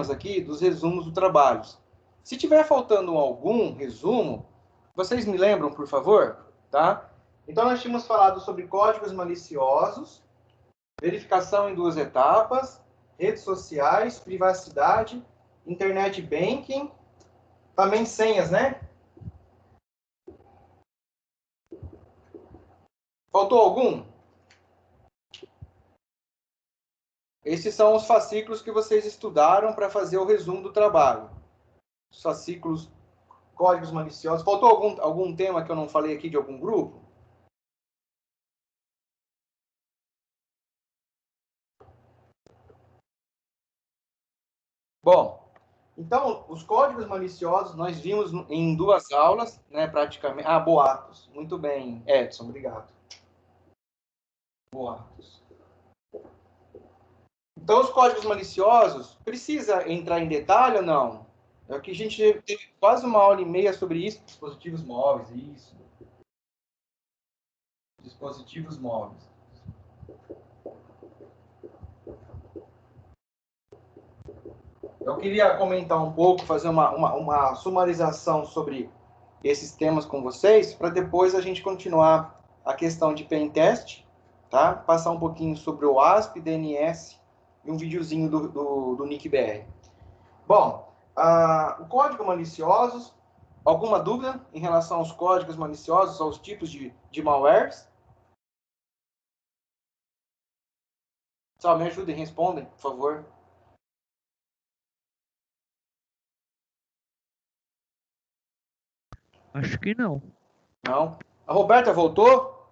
aqui dos resumos do trabalho. Se tiver faltando algum resumo, vocês me lembram, por favor? Tá? Então, nós tínhamos falado sobre códigos maliciosos, verificação em 2 etapas, redes sociais, privacidade, internet banking, também senhas, né? Faltou algum? Esses são os fascículos que vocês estudaram para fazer o resumo do trabalho. Os fascículos, códigos maliciosos. Faltou algum tema que eu não falei aqui de algum grupo? Bom, então, os códigos maliciosos nós vimos em 2 aulas, né, praticamente. Ah, boatos. Muito bem, Edson, obrigado. Boatos. Então, os códigos maliciosos, precisa entrar em detalhe ou não? É que a gente teve quase 1h30 sobre isso. Dispositivos móveis, isso. Dispositivos móveis. Eu queria comentar um pouco, fazer uma sumarização sobre esses temas com vocês, para depois a gente continuar a questão de pen test, tá? Passar um pouquinho sobre o ASP, DNS e um videozinho do NICBR. Bom, o código maliciosos, alguma dúvida em relação aos códigos maliciosos, aos tipos de malwares? Só me ajudem, respondem, por favor. Acho que não. Não. A Roberta voltou?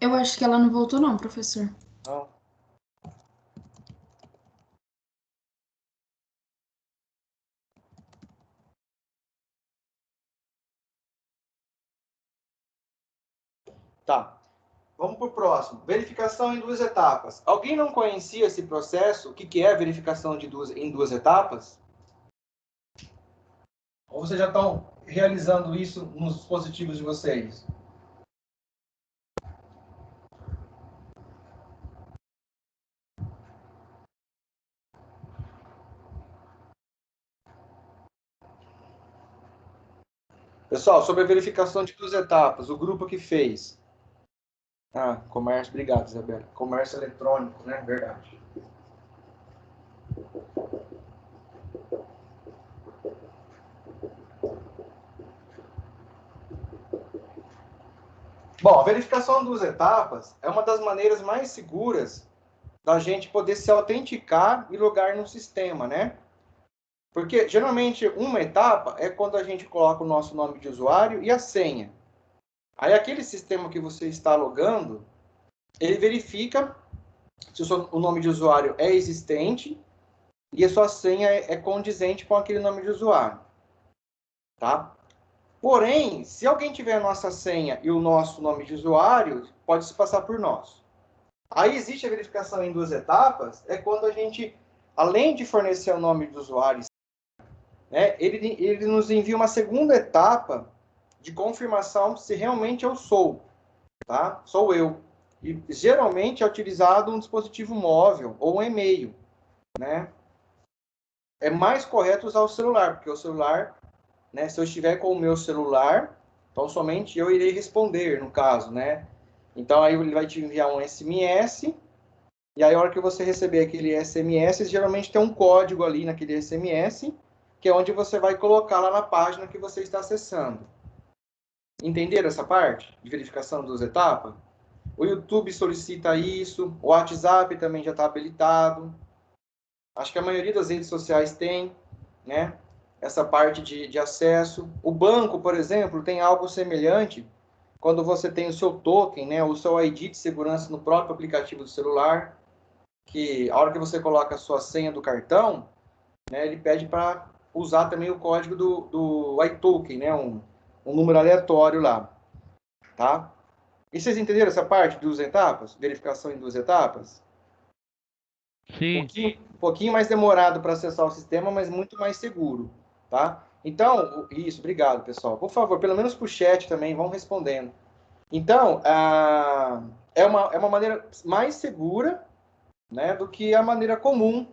Eu acho que ela não voltou não, professor. Não. Tá. Vamos para o próximo. Verificação em 2 etapas. Alguém não conhecia esse processo? O que é verificação em 2 etapas? Ou vocês já estão realizando isso nos dispositivos de vocês? Pessoal, sobre a verificação de 2 etapas, o grupo que fez. Ah, comércio, obrigado, Isabela. Comércio eletrônico, né? Verdade. Bom, a verificação em 2 etapas é uma das maneiras mais seguras da gente poder se autenticar e logar no sistema, né? Porque, geralmente, uma etapa é quando a gente coloca o nosso nome de usuário e a senha. Aí, aquele sistema que você está logando, ele verifica se o nome de usuário é existente e a sua senha é condizente com aquele nome de usuário. Tá? Porém, se alguém tiver a nossa senha e o nosso nome de usuário, pode se passar por nós. Aí existe a verificação em 2 etapas, é quando a gente, além de fornecer o nome do usuário, né, ele nos envia uma segunda etapa de confirmação se realmente eu sou, tá? Sou eu. E geralmente é utilizado um dispositivo móvel ou um e-mail, né? É mais correto usar o celular, porque o celular, né, se eu estiver com o meu celular, então somente eu irei responder, no caso, né? Então aí ele vai te enviar um SMS, e aí a hora que você receber aquele SMS, geralmente tem um código ali naquele SMS, que é onde você vai colocar lá na página que você está acessando. Entenderam essa parte de verificação das 2 etapas? O YouTube solicita isso, o WhatsApp também já está habilitado. Acho que a maioria das redes sociais tem, né, essa parte de acesso. O banco, por exemplo, tem algo semelhante quando você tem o seu token, né, o seu ID de segurança no próprio aplicativo do celular, que a hora que você coloca a sua senha do cartão, né, ele pede para usar também o código do iToken, né, um número aleatório lá, tá? E vocês entenderam essa parte de 2 etapas? Verificação em 2 etapas? Sim. Um pouquinho mais demorado para acessar o sistema, mas muito mais seguro, tá? Então, isso, obrigado, pessoal. Por favor, pelo menos para o chat também, vão respondendo. Então, é uma maneira mais segura, né, do que a maneira comum,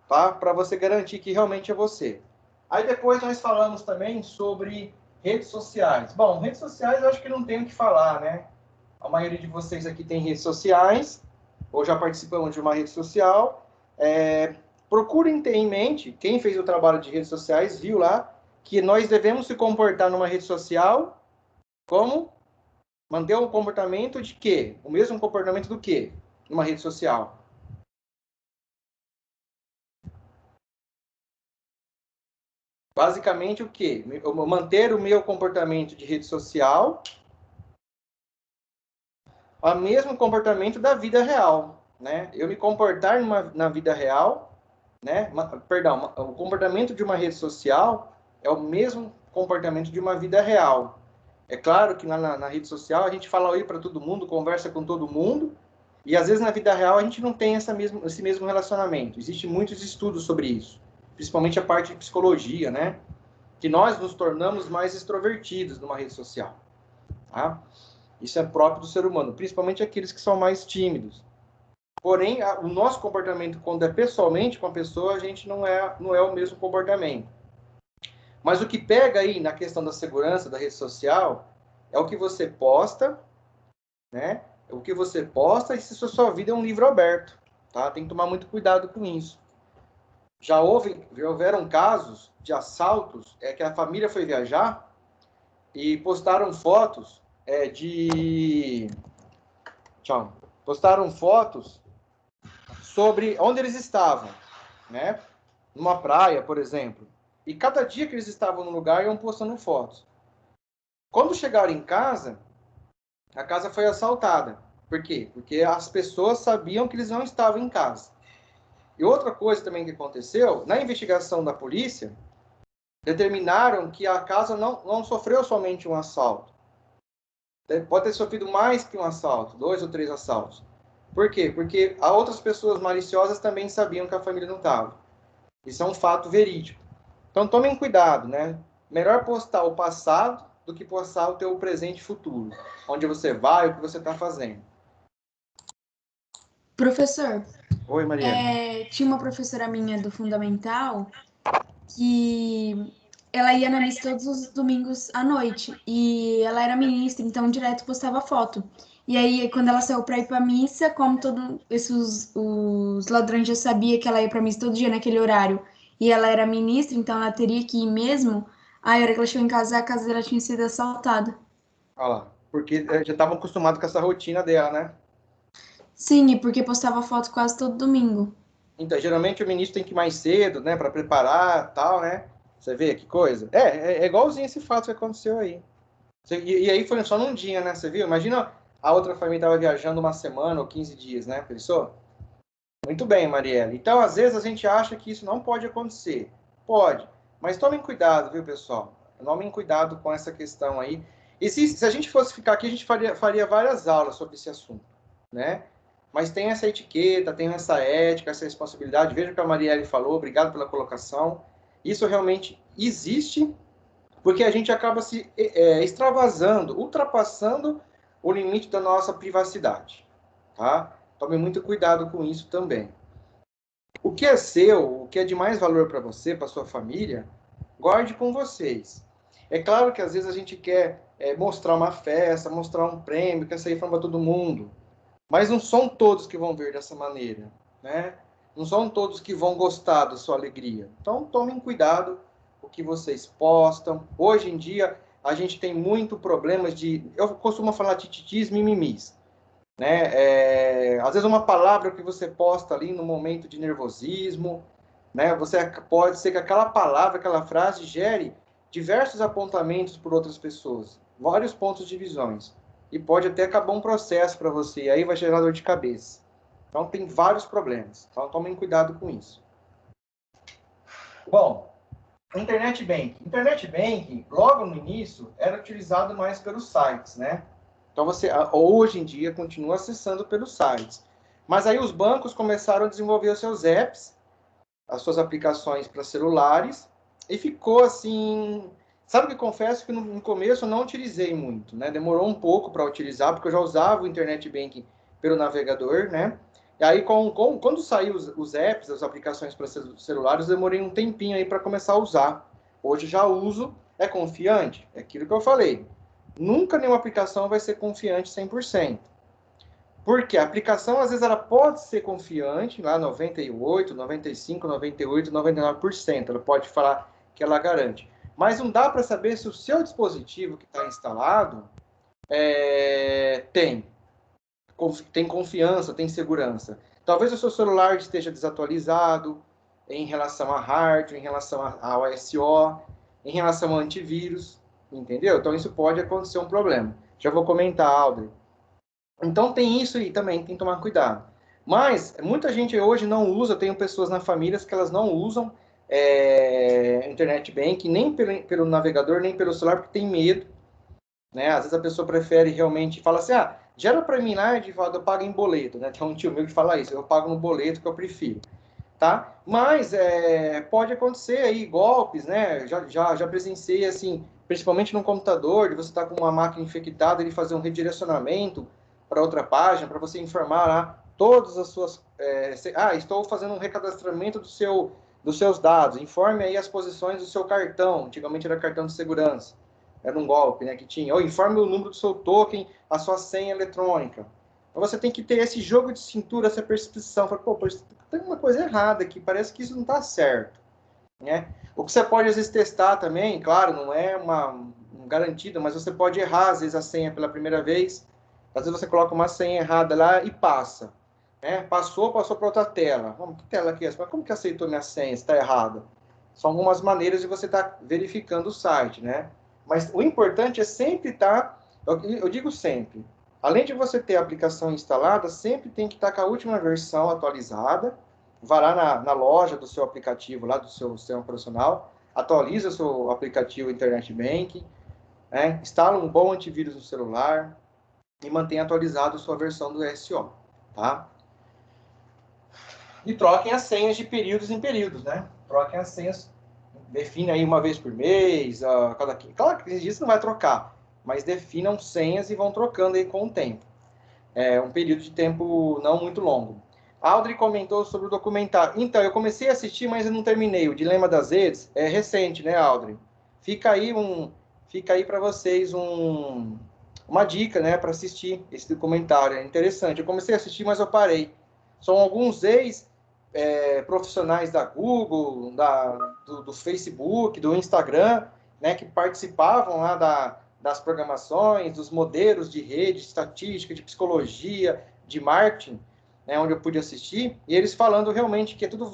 tá? Para você garantir que realmente é você. Aí depois nós falamos também sobre redes sociais. Bom, redes sociais eu acho que não tenho o que falar, né? A maioria de vocês aqui tem redes sociais, ou já participamos de uma rede social. Procurem ter em mente, quem fez o trabalho de redes sociais viu lá, que nós devemos se comportar numa rede social como manter um comportamento de quê? O mesmo comportamento do quê? Numa rede social. Basicamente o quê? Manter o meu comportamento de rede social o mesmo comportamento da vida real, né? Eu me comportar na vida real, né? Perdão, o comportamento de uma rede social é o mesmo comportamento de uma vida real. É claro que na rede social a gente fala oi para todo mundo, conversa com todo mundo, e às vezes na vida real a gente não tem esse mesmo relacionamento. Existem muitos estudos sobre isso, principalmente a parte de psicologia, né? Que nós nos tornamos mais extrovertidos numa rede social, tá? Isso é próprio do ser humano, principalmente aqueles que são mais tímidos. Porém, o nosso comportamento, quando é pessoalmente com a pessoa, a gente não é o mesmo comportamento. Mas o que pega aí na questão da segurança da rede social é o que você posta, né? O que você posta e se a sua vida é um livro aberto, tá? Tem que tomar muito cuidado com isso. Já houveram casos de assaltos, que a família foi viajar e postaram fotos postaram fotos sobre onde eles estavam, né? Numa praia, por exemplo. E cada dia que eles estavam no lugar, iam postando fotos. Quando chegaram em casa, a casa foi assaltada. Por quê? Porque as pessoas sabiam que eles não estavam em casa. E outra coisa também que aconteceu, na investigação da polícia, determinaram que a casa não sofreu somente um assalto. Pode ter sofrido mais que um assalto, 2 ou 3 assaltos. Por quê? Porque outras pessoas maliciosas também sabiam que a família não estava. Isso é um fato verídico. Então tomem cuidado, né? Melhor postar o passado do que postar o teu presente e futuro. Onde você vai, o que você está fazendo. Professor, Oi, Mariana. tinha uma professora minha do Fundamental que ela ia na missa todos os domingos à noite. E ela era ministra, então direto postava foto. E aí, quando ela saiu pra ir pra missa, como os ladrões já sabiam que ela ia pra missa todo dia naquele horário, e ela era ministra, então ela teria que ir mesmo. Aí, a hora que ela chegou em casa, a casa dela tinha sido assaltada. Olha lá. Porque já estavam acostumados com essa rotina dela, né? Sim, e porque postava foto quase todo domingo. Então, geralmente o ministro tem que ir mais cedo, né? Para preparar tal, né? Você vê que coisa? É igualzinho esse fato que aconteceu aí. E aí foi só num dia, né? Você viu? Imagina a outra família estava viajando uma semana ou 15 dias, né? Pensou? Muito bem, Marielle. Então, às vezes a gente acha que isso não pode acontecer. Pode. Mas tomem cuidado, viu, pessoal? Tomem cuidado com essa questão aí. E se a gente fosse ficar aqui, a gente faria várias aulas sobre esse assunto, né? Mas tem essa etiqueta, tem essa ética, essa responsabilidade. Veja o que a Marielle falou, obrigado pela colocação. Isso realmente existe, porque a gente acaba se extravasando, ultrapassando o limite da nossa privacidade, tá? Tome muito cuidado com isso também. O que é seu, o que é de mais valor para você, para sua família, guarde com vocês. É claro que às vezes a gente quer mostrar uma festa, mostrar um prêmio, quer sair falando para todo mundo. Mas não são todos que vão ver dessa maneira, né? Não são todos que vão gostar da sua alegria. Então, tomem cuidado com o que vocês postam. Hoje em dia, a gente tem muito problemas de... Eu costumo falar tititis, mimimis, né? Às vezes uma palavra que você posta ali no momento de nervosismo, né? Pode ser que aquela palavra, aquela frase gere diversos apontamentos por outras pessoas, vários pontos de visões. E pode até acabar um processo para você, e aí vai gerar dor de cabeça. Então tem vários problemas. Então tomem cuidado com isso. Bom, Internet Banking. Internet Banking, logo no início, era utilizado mais pelos sites, né? Então você, hoje em dia, continua acessando pelos sites. Mas aí os bancos começaram a desenvolver os seus apps, as suas aplicações para celulares, e ficou assim, Sabe que confesso que no começo eu não utilizei muito, né? Demorou um pouco para utilizar, porque eu já usava o Internet Banking pelo navegador, né? E aí, quando saiu os apps, as aplicações para celulares, eu demorei um tempinho aí para começar a usar. Hoje já uso, é confiante, é aquilo que eu falei. Nunca nenhuma aplicação vai ser confiante 100%. Porque a aplicação, às vezes, ela pode ser confiante, lá 98, 95, 98, 99%. Ela pode falar que ela garante. Mas não dá para saber se o seu dispositivo que está instalado tem confiança, tem segurança. Talvez o seu celular esteja desatualizado em relação a hardware, em relação ao SO, em relação ao antivírus, entendeu? Então isso pode acontecer um problema. Já vou comentar, Audrey. Então tem isso aí também, tem que tomar cuidado. Mas muita gente hoje não usa, eu tenho pessoas na família que elas não usam Internet Banking, nem pelo navegador, nem pelo celular, porque tem medo. Né? Às vezes a pessoa prefere realmente, fala assim, gera para mim, né, Edivaldo, eu pago em boleto, né? Tem um tio meu que fala isso, eu pago no boleto que eu prefiro, tá? Mas pode acontecer aí golpes, né? Já presenciei, assim, principalmente no computador, de você estar com uma máquina infectada, ele fazer um redirecionamento para outra página, para você informar lá todas as suas... estou fazendo um recadastramento dos seus dados, informe aí as posições do seu cartão, antigamente era cartão de segurança. Era um golpe, né, que tinha. Ou informe o número do seu token, a sua senha eletrônica. Então você tem que ter esse jogo de cintura, essa percepção. Fala, pô, tem uma coisa errada aqui, parece que isso não está certo. Né? O que você pode, às vezes, testar também, claro, não é uma garantida, mas você pode errar, às vezes, a senha pela primeira vez. Às vezes você coloca uma senha errada lá e passa. Né? Passou para outra tela. Que tela que é essa? Mas como que aceitou minha senha? Está errada. São algumas maneiras de você estar verificando o site, né? Mas o importante é sempre estar, eu digo sempre, além de você ter a aplicação instalada, sempre tem que estar com a última versão atualizada. Vá lá na loja do seu aplicativo, lá do seu sistema operacional, atualiza o seu aplicativo Internet Banking, né? Instala um bom antivírus no celular e mantenha atualizado a sua versão do SO, tá? E troquem as senhas de períodos em períodos, né? Troquem as senhas, define aí uma vez por mês, claro que disso não vai trocar, mas definam senhas e vão trocando aí com o tempo. É um período de tempo não muito longo. A Audrey comentou sobre o documentário. Então, eu comecei a assistir, mas eu não terminei. O Dilema das Redes é recente, né, Audrey? Fica aí para vocês uma dica, né, para assistir esse documentário. É interessante. Eu comecei a assistir, mas eu parei. São alguns profissionais da Google, do Facebook, do Instagram, né, que participavam lá das programações, dos modelos de rede, de estatística, de psicologia, de marketing, né, onde eu pude assistir, e eles falando realmente que é tudo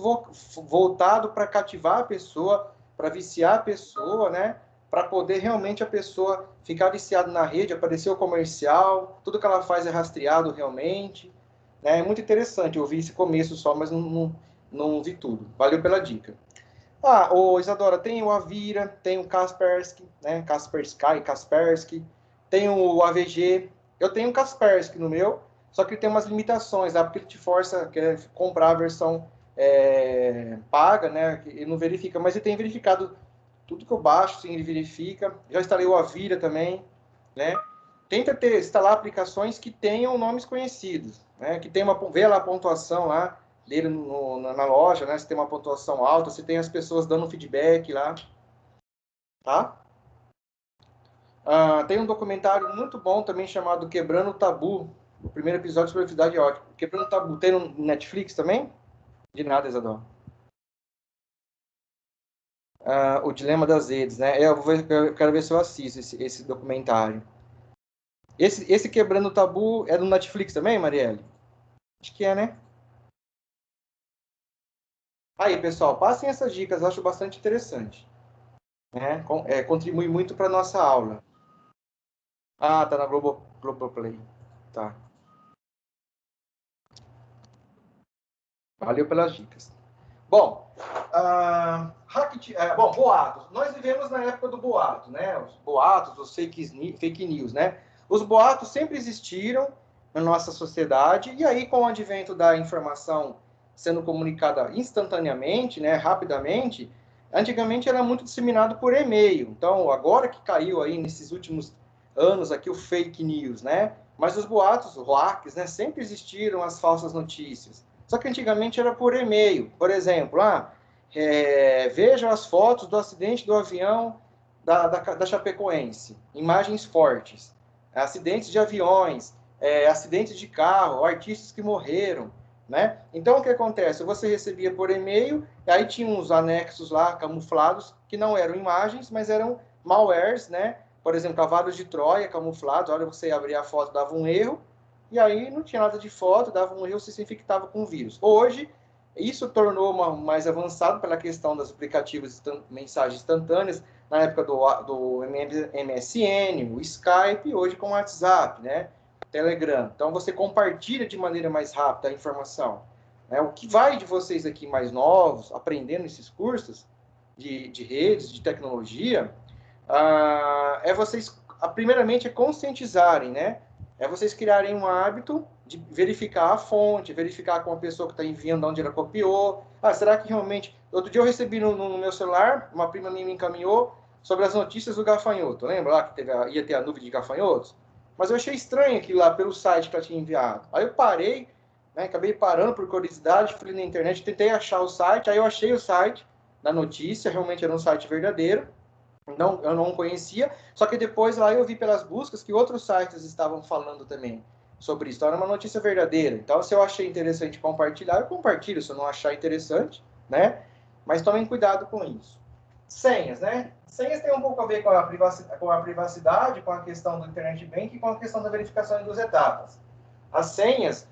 voltado para cativar a pessoa, para viciar a pessoa, né, para poder realmente a pessoa ficar viciada na rede, aparecer o comercial, tudo que ela faz é rastreado realmente. É muito interessante, eu vi esse começo só, mas não vi tudo. Valeu pela dica. Isadora, tem o Avira, tem o Kaspersky, né? Kaspersky, tem o AVG. Eu tenho o Kaspersky no meu, só que ele tem umas limitações, porque ele te força a comprar a versão paga, né? Ele não verifica, mas ele tem verificado tudo que eu baixo, sim, ele verifica. Já instalei o Avira também, né? Tenta instalar aplicações que tenham nomes conhecidos, né? Que tem vê lá a pontuação lá dele na loja, né? Se tem uma pontuação alta, se tem as pessoas dando feedback lá, tá? Tem um documentário muito bom também chamado Quebrando o Tabu. O primeiro episódio sobre atividade ótima. Quebrando o Tabu. Tem no Netflix também? De nada, Isadora. O Dilema das Redes, né? Eu quero ver se eu assisto esse documentário. Esse Quebrando o Tabu é do Netflix também, Marielle? Acho que é, né? Aí, pessoal, passem essas dicas, eu acho bastante interessante. Né? Contribui muito para a nossa aula. Tá na Globoplay. Tá. Valeu pelas dicas. Bom, boatos. Nós vivemos na época do boato, né? Os boatos, os fake news, né? Os boatos sempre existiram na nossa sociedade, e aí, com o advento da informação sendo comunicada instantaneamente, né, rapidamente, Antigamente era muito disseminado por e-mail. Então, agora que caiu aí nesses últimos anos aqui o fake news, né? Mas os boatos, os hoax, né? Sempre existiram as falsas notícias. Só que antigamente era por e-mail. Por exemplo, vejam as fotos do acidente do avião da Chapecoense. Imagens fortes. Acidentes de aviões, acidentes de carro, artistas que morreram, né? Então, o que acontece? Você recebia por e-mail, e aí tinha uns anexos lá, camuflados, que não eram imagens, mas eram malwares, né? Por exemplo, cavalos de Troia camuflados, olha, você abria a foto, dava um erro, e aí não tinha nada de foto, dava um erro, você se infectava com o vírus. Hoje, isso tornou mais avançado pela questão dos aplicativos de mensagens instantâneas, na época do MSN, o Skype, hoje com o WhatsApp, né? Telegram. Então, você compartilha de maneira mais rápida a informação. Né? O que vai de vocês aqui mais novos, aprendendo esses cursos de redes, de tecnologia, é vocês, primeiramente, conscientizarem, né? É vocês criarem um hábito de verificar a fonte, verificar com a pessoa que está enviando, onde ela copiou. Será que realmente... Outro dia eu recebi no meu celular, uma prima minha me encaminhou sobre as notícias do gafanhoto. Lembra lá que ia ter a nuvem de gafanhotos? Mas eu achei estranho aquilo lá pelo site que ela tinha enviado. Aí eu parei, né, acabei parando por curiosidade, fui na internet, tentei achar o site, aí eu achei o site da notícia, realmente era um site verdadeiro. Não, eu não conhecia, só que depois lá eu vi pelas buscas que outros sites estavam falando também sobre isso. Então era uma notícia verdadeira. Então, se eu achei interessante compartilhar, eu compartilho. Se eu não achar interessante, né? Mas tomem cuidado com isso. Senhas, né? Senhas tem um pouco a ver com a privacidade, com a questão do Internet Bank e com a questão da verificação em 2 etapas. As senhas,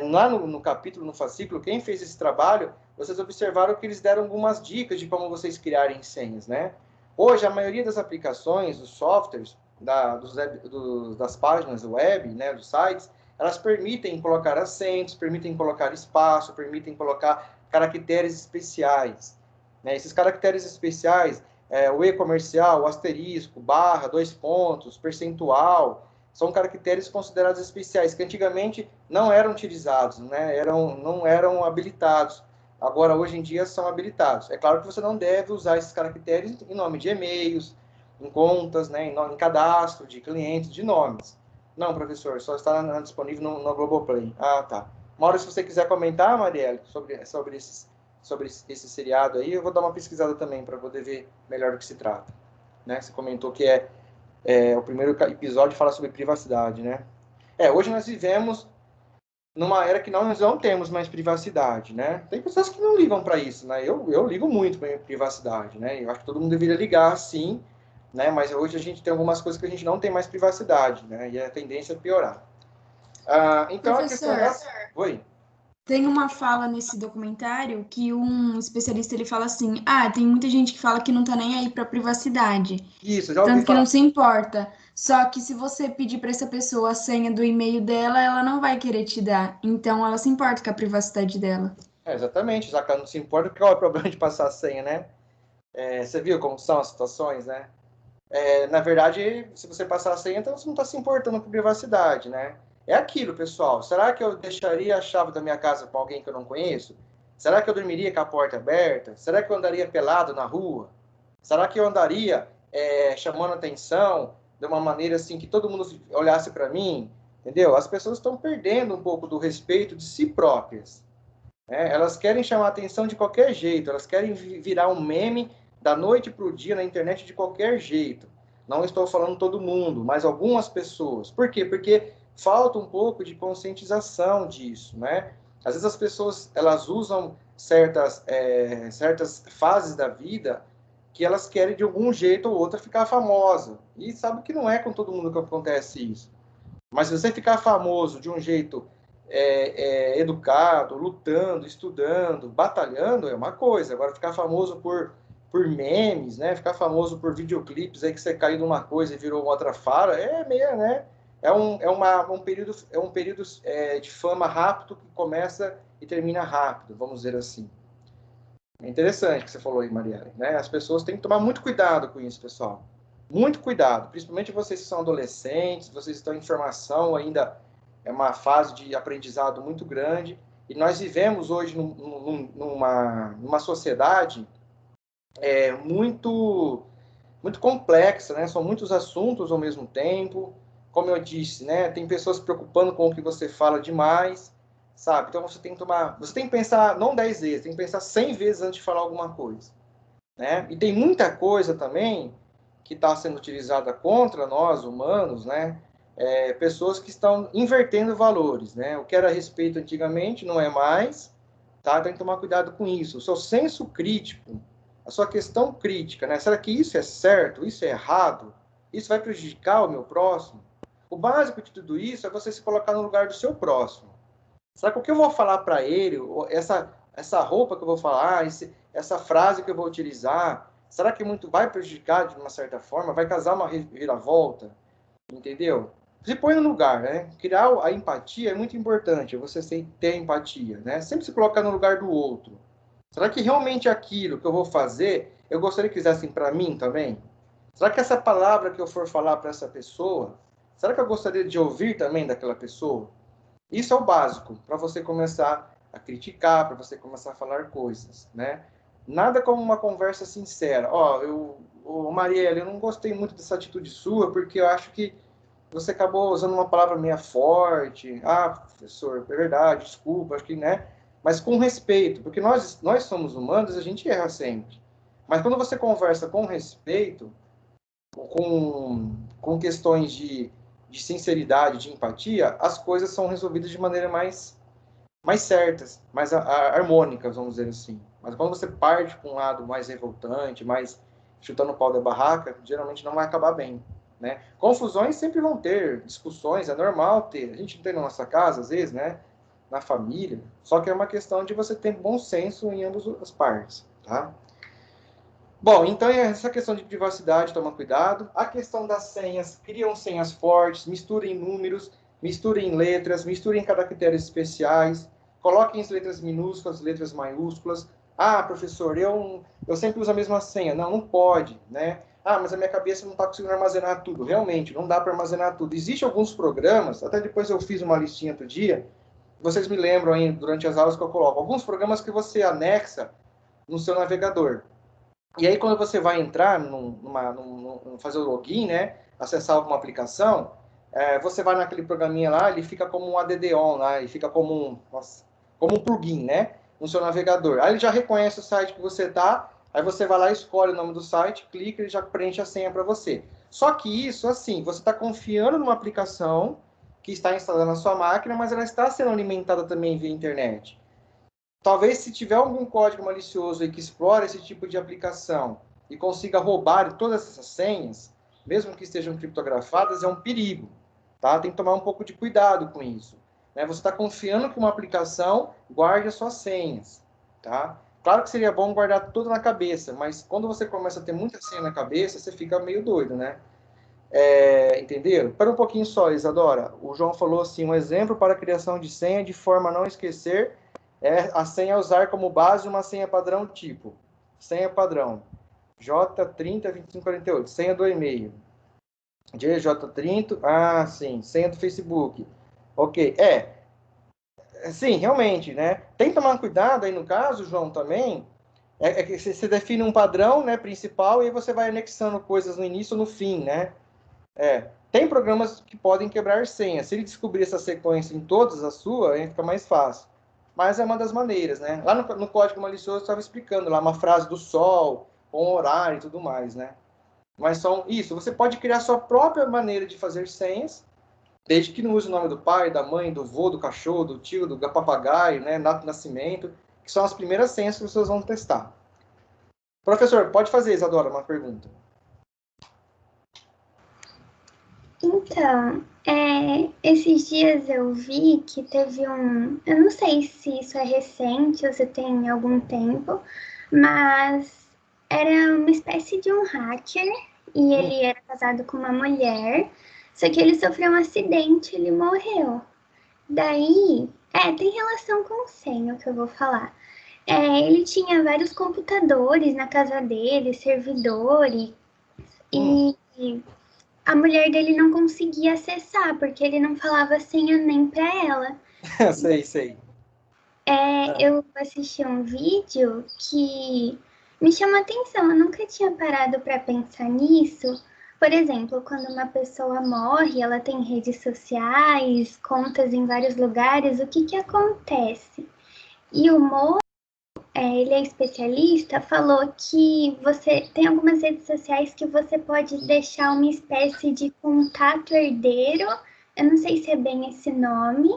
lá no capítulo, no fascículo, quem fez esse trabalho, vocês observaram que eles deram algumas dicas de como vocês criarem senhas, né? Hoje, a maioria das aplicações, dos softwares, das páginas web, né, dos sites, elas permitem colocar acentos, permitem colocar espaço, permitem colocar caracteres especiais. Né? Esses caracteres especiais, o E comercial, o asterisco, barra, 2 pontos, percentual, são caracteres considerados especiais, que antigamente não eram utilizados, né? Não eram habilitados. Agora, hoje em dia, são habilitados. É claro que você não deve usar esses caracteres em nome de e-mails, em contas, né, em cadastro de clientes, de nomes. Não, professor, só está disponível no Globoplay. Ah, tá. Uma hora, se você quiser comentar, Marielle, sobre esse seriado aí, eu vou dar uma pesquisada também para poder ver melhor do que se trata. Né? Você comentou que o primeiro episódio fala sobre privacidade, né? Hoje nós vivemos numa era que nós não temos mais privacidade, né? Tem pessoas que não ligam para isso, né? Eu ligo muito para privacidade, né? Eu acho que todo mundo deveria ligar, sim, né? Mas hoje a gente tem algumas coisas que a gente não tem mais privacidade, né? E a tendência é piorar. Então, Professor, a questão Oi. tem uma fala nesse documentário que um especialista ele fala assim: tem muita gente que fala que não tá nem aí para privacidade, Isso, já ouvi tanto que falar. não se importa. Só que se você pedir para essa pessoa a senha do e-mail dela, ela não vai querer te dar. Então ela se importa com a privacidade dela. Exatamente, já que ela não se importa, qual é o problema de passar a senha, né? Você viu como são as situações, né? Na verdade, se você passar a senha, então você não está se importando com privacidade, né? É aquilo, pessoal. Será que eu deixaria a chave da minha casa com alguém que eu não conheço? Será que eu dormiria com a porta aberta? Será que eu andaria pelado na rua? Será que eu andaria chamando atenção de uma maneira assim que todo mundo olhasse para mim? Entendeu? As pessoas estão perdendo um pouco do respeito de si próprias. Né? Elas querem chamar atenção de qualquer jeito, elas querem virar um meme da noite para o dia na internet de qualquer jeito. Não estou falando todo mundo, mas algumas pessoas. Por quê? Porque falta um pouco de conscientização disso, né? Às vezes as pessoas elas usam certas fases da vida que elas querem de algum jeito ou outro ficar famosa. E sabe que não é com todo mundo que acontece isso. Mas se você ficar famoso de um jeito educado, lutando, estudando, batalhando, é uma coisa. Agora, ficar famoso por memes, né? Ficar famoso por videoclipes aí que você caiu numa coisa e virou outra fara, meio, né? Um período de fama rápido que começa e termina rápido, vamos dizer assim. É interessante o que você falou aí, Marielle, né? As pessoas têm que tomar muito cuidado com isso, pessoal. Muito cuidado, principalmente vocês que são adolescentes, vocês estão em formação ainda, é uma fase de aprendizado muito grande, e nós vivemos hoje numa sociedade muito, muito complexa, né? São muitos assuntos ao mesmo tempo. Como eu disse, né? Tem pessoas se preocupando com o que você fala demais, sabe? Então você tem que pensar não 10 vezes, tem que pensar 100 vezes antes de falar alguma coisa, né? E tem muita coisa também que está sendo utilizada contra nós, humanos, né? Pessoas que estão invertendo valores, né? O que era respeito antigamente não é mais, tá? Tem que tomar cuidado com isso. O seu senso crítico, a sua questão crítica, né? Será que isso é certo? Isso é errado? Isso vai prejudicar o meu próximo? O básico de tudo isso é você se colocar no lugar do seu próximo. Será que o que eu vou falar para ele, essa roupa que eu vou falar, essa frase que eu vou utilizar, será que muito vai prejudicar de uma certa forma? Vai causar uma reviravolta? Entendeu? Se põe no lugar, né? Criar a empatia é muito importante, você ter empatia, né? Sempre se colocar no lugar do outro. Será que realmente aquilo que eu vou fazer, eu gostaria que fizessem para mim também? Será que essa palavra que eu for falar para essa pessoa, será que eu gostaria de ouvir também daquela pessoa? Isso é o básico para você começar a criticar, para você começar a falar coisas, né? Nada como uma conversa sincera. Marielle, eu não gostei muito dessa atitude sua, porque eu acho que você acabou usando uma palavra meio forte. Ah, professor, é verdade, desculpa, acho que, né? Mas com respeito, porque nós somos humanos, a gente erra sempre. Mas quando você conversa com respeito, com questões de sinceridade, de empatia, as coisas são resolvidas de maneira mais certas, mais harmônicas, vamos dizer assim. Mas quando você parte para um lado mais revoltante, mais chutando o pau da barraca, geralmente não vai acabar bem, né? Confusões sempre vão ter, discussões, é normal ter. A gente tem na nossa casa, às vezes, né? Na família, só que é uma questão de você ter bom senso em ambas as partes, tá? Bom, então essa questão de privacidade, toma cuidado. A questão das senhas, criam senhas fortes, misturem números, misturem letras, misturem caracteres especiais, coloquem as letras minúsculas, letras maiúsculas. Ah, professor, eu sempre uso a mesma senha. Não, não pode, né? Ah, mas a minha cabeça não está conseguindo armazenar tudo. Realmente, não dá para armazenar tudo. Existem alguns programas, até depois eu fiz uma listinha outro dia, vocês me lembram aí durante as aulas que eu coloco, alguns programas que você anexa no seu navegador. E aí, quando você vai entrar, fazer o login, né? Acessar alguma aplicação, você vai naquele programinha lá, ele fica como um add-on lá, ele fica como um plugin, né? No seu navegador. Aí ele já reconhece o site que você está, aí você vai lá, escolhe o nome do site, clica e ele já preenche a senha para você. Só que isso, assim, você está confiando numa aplicação que está instalada na sua máquina, mas ela está sendo alimentada também via internet. Talvez se tiver algum código malicioso aí que explore esse tipo de aplicação e consiga roubar todas essas senhas, mesmo que estejam criptografadas, é um perigo, tá? Tem que tomar um pouco de cuidado com isso, né? Você está confiando que uma aplicação guarde as suas senhas, tá? Claro que seria bom guardar tudo na cabeça, mas quando você começa a ter muita senha na cabeça, você fica meio doido, né? Entenderam? Espera um pouquinho só, Isadora. O João falou assim, um exemplo para a criação de senha de forma a não esquecer a senha a usar como base uma senha padrão tipo. Senha padrão. J302548. Senha do e-mail. DJ30. Ah, sim. Senha do Facebook. Ok. Sim, realmente, né? Tem que tomar cuidado aí no caso, João, também. Que você define um padrão, né, principal, e aí você vai anexando coisas no início ou no fim, né? Tem programas que podem quebrar senha. Se ele descobrir essa sequência em todas as suas, aí fica mais fácil. Mas é uma das maneiras, né? Lá no código malicioso eu estava explicando lá uma frase do sol, com horário e tudo mais, né? Mas isso, você pode criar sua própria maneira de fazer senhas, desde que não use o nome do pai, da mãe, do vô, do cachorro, do tio, do papagaio, né? Data de nascimento, que são as primeiras senhas que vocês vão testar. Professor, pode fazer, Isadora, uma pergunta. Então, esses dias eu vi que teve eu não sei se isso é recente ou se tem algum tempo, mas era uma espécie de um hacker e ele era casado com uma mulher, só que ele sofreu um acidente, ele morreu. Daí, tem relação com senha o que eu vou falar. Ele tinha vários computadores na casa dele, servidores, e a mulher dele não conseguia acessar, porque ele não falava senha nem pra ela. Sei. Eu assisti um vídeo que Me chama atenção, eu nunca tinha parado para pensar nisso. Por exemplo, quando uma pessoa morre, ela tem redes sociais, contas em vários lugares, o que que acontece? E o Mo, ele é especialista, falou que você tem algumas redes sociais que você pode deixar uma espécie de contato herdeiro, eu não sei se é bem esse nome,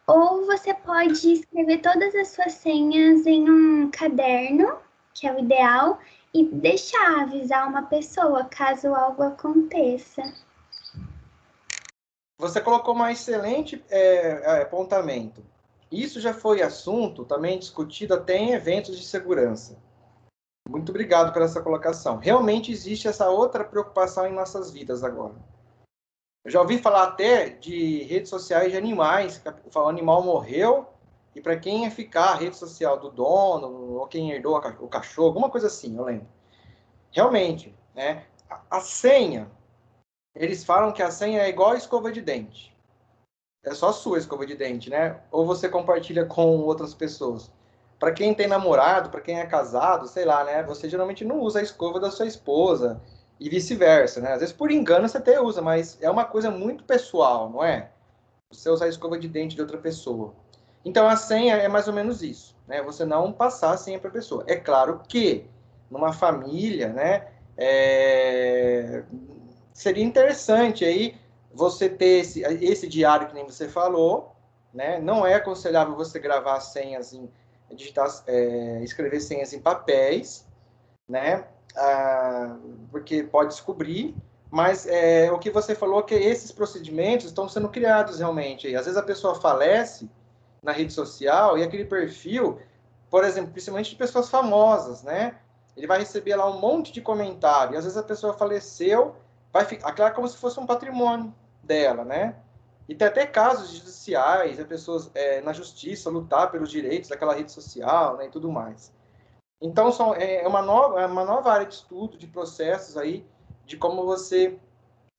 ou você pode escrever todas as suas senhas em um caderno, que é o ideal, e deixar avisar uma pessoa caso algo aconteça. Você colocou um excelente apontamento. Isso já foi assunto também discutido até em eventos de segurança. Muito obrigado por essa colocação. Realmente existe essa outra preocupação em nossas vidas agora. Eu já ouvi falar até de redes sociais de animais, que o animal morreu, e para quem ia ficar a rede social do dono, ou quem herdou o cachorro, alguma coisa assim, eu lembro. Realmente, né? A senha, eles falam que a senha é igual a escova de dente. É só a sua escova de dente, né? Ou você compartilha com outras pessoas. Para quem tem namorado, para quem é casado, sei lá, né? Você geralmente não usa a escova da sua esposa e vice-versa, né? Às vezes por engano você até usa, mas é uma coisa muito pessoal, não é? Você usar a escova de dente de outra pessoa. Então a senha é mais ou menos isso, né? Você não passar a senha para a pessoa. É claro que numa família, né? Seria interessante aí você ter esse diário que nem você falou, né? Não é aconselhável você gravar senhas em digitar, escrever senhas em papéis, né? Porque pode descobrir, mas o que você falou é que esses procedimentos estão sendo criados realmente. Às vezes a pessoa falece na rede social e aquele perfil, por exemplo, principalmente de pessoas famosas, né? Ele vai receber lá um monte de comentário, e às vezes a pessoa faleceu, vai ficar como se fosse um patrimônio dela, né? E tem até casos judiciais, a pessoas na justiça lutar pelos direitos daquela rede social, né, e tudo mais. Então, é uma nova área de estudo, de processos aí, de como você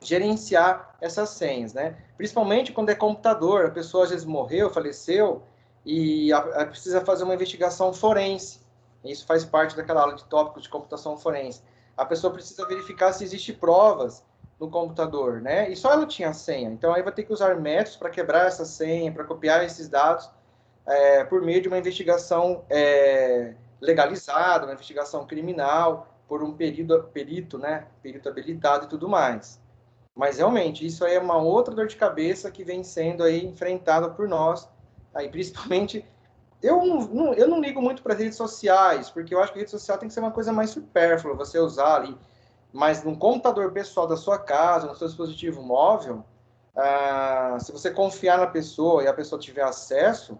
gerenciar essas senhas, né? Principalmente quando é computador, a pessoa às vezes morreu, faleceu, e precisa fazer uma investigação forense. Isso faz parte daquela aula de tópicos de computação forense. A pessoa precisa verificar se existe provas no computador, né? E só ela tinha a senha. Então, aí vai ter que usar métodos para quebrar essa senha, para copiar esses dados, por meio de uma investigação legalizada, uma investigação criminal, por um perito, né? Perito habilitado e tudo mais. Mas realmente, isso aí é uma outra dor de cabeça que vem sendo aí enfrentada por nós, aí principalmente. Eu não ligo muito para redes sociais, porque eu acho que a rede social tem que ser uma coisa mais supérflua, você usar ali. Mas no computador pessoal da sua casa, no seu dispositivo móvel, se você confiar na pessoa e a pessoa tiver acesso,